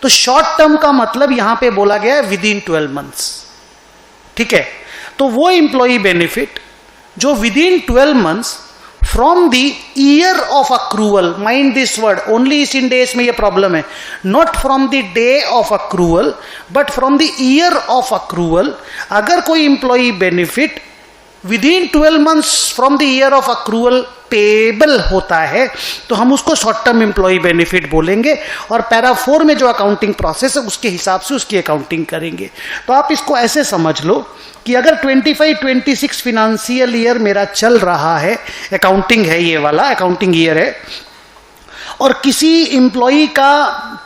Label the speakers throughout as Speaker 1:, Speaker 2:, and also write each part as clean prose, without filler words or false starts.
Speaker 1: तो short term का मतलब यहां पे बोला गया है विद इन 12 मंथ्स, ठीक है। तो वो इंप्लॉई बेनिफिट जो with in 12 months from the year of accrual, mind this word, only इस इन डेज में ये प्रॉब्लम है, not from the day of accrual but from the year of accrual. अगर कोई employee benefit with in 12 months from the year of accrual payable होता है तो हम उसको शॉर्ट टर्म इंप्लॉई बेनिफिट बोलेंगे, और पैरा 4 में जो अकाउंटिंग प्रोसेस है उसके हिसाब से उसकी अकाउंटिंग करेंगे। तो आप इसको ऐसे समझ लो कि अगर 25-26 फिनेंशियल ईयर मेरा चल रहा है, अकाउंटिंग है, ये वाला अकाउंटिंग ईयर है, और किसी इंप्लॉई का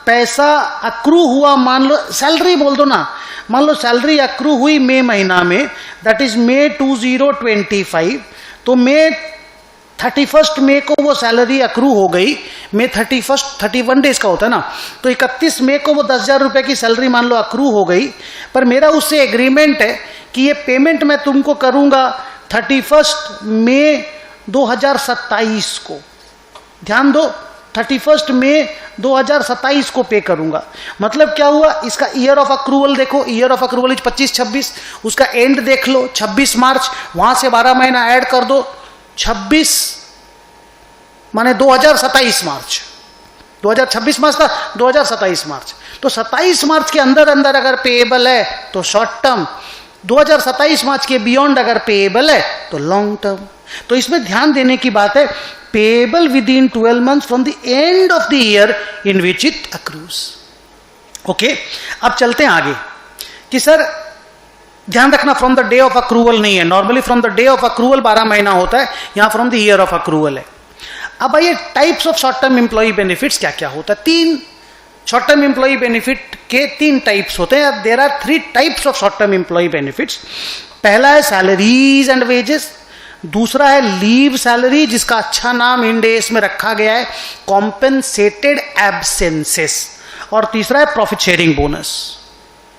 Speaker 1: पैसा अक्रू हुआ, मान लो सैलरी बोल दो ना, मान लो सैलरी अक्रू हुई मई महीना में, दैट इज मई 2025, तो मई 31 मई को वो सैलरी अक्रू हो गई, मई 31 डेज का होता है ना, तो 31 मई को वो 10,000 रुपए की सैलरी मान लो अक्रू हो गई, पर मेरा उससे एग्रीमेंट है कि ये पेमेंट मैं तुमको करूंगा 31 मई 2027 को। ध्यान दो, 31 मई 2027 को पे करूंगा। मतलब क्या हुआ, इसका ईयर ऑफ अक्रूवल देखो, ईयर ऑफ अक्रूवल इज 25-26, उसका एंड देख लो 26 मार्च, वहां से 12 महीना ऐड कर दो, 26 माने 2027 मार्च, 2026 मार्च था, 2027 मार्च, तो 27 मार्च के अंदर अंदर अगर पेएबल है तो शॉर्ट टर्म, 2027 मार्च के बियॉन्ड अगर पेएबल है तो लॉन्ग टर्म। तो इसमें ध्यान देने की बात है, payable with in 12 months from the end of the year in which it accrues. Okay, अब चलते हैं आगे कि सर ध्यान रखना from the day of accrual नहीं है, normally from the day of accrual 12 महीना होता है, यहां from the year of accrual है। अब आइए types of short term employee benefits क्या क्या होता है। 3 शॉर्ट टर्म एम्प्लॉई बेनिफिट के 3 टाइप्स होते हैं। There are 3 types of short term employee benefits. पहला है सैलरीज एंड वेजेस, दूसरा है लीव सैलरी जिसका अच्छा नाम इंड एस में रखा गया है कॉम्पेंसेटेड एब्सेंसेस, और तीसरा है प्रॉफिट शेयरिंग बोनस।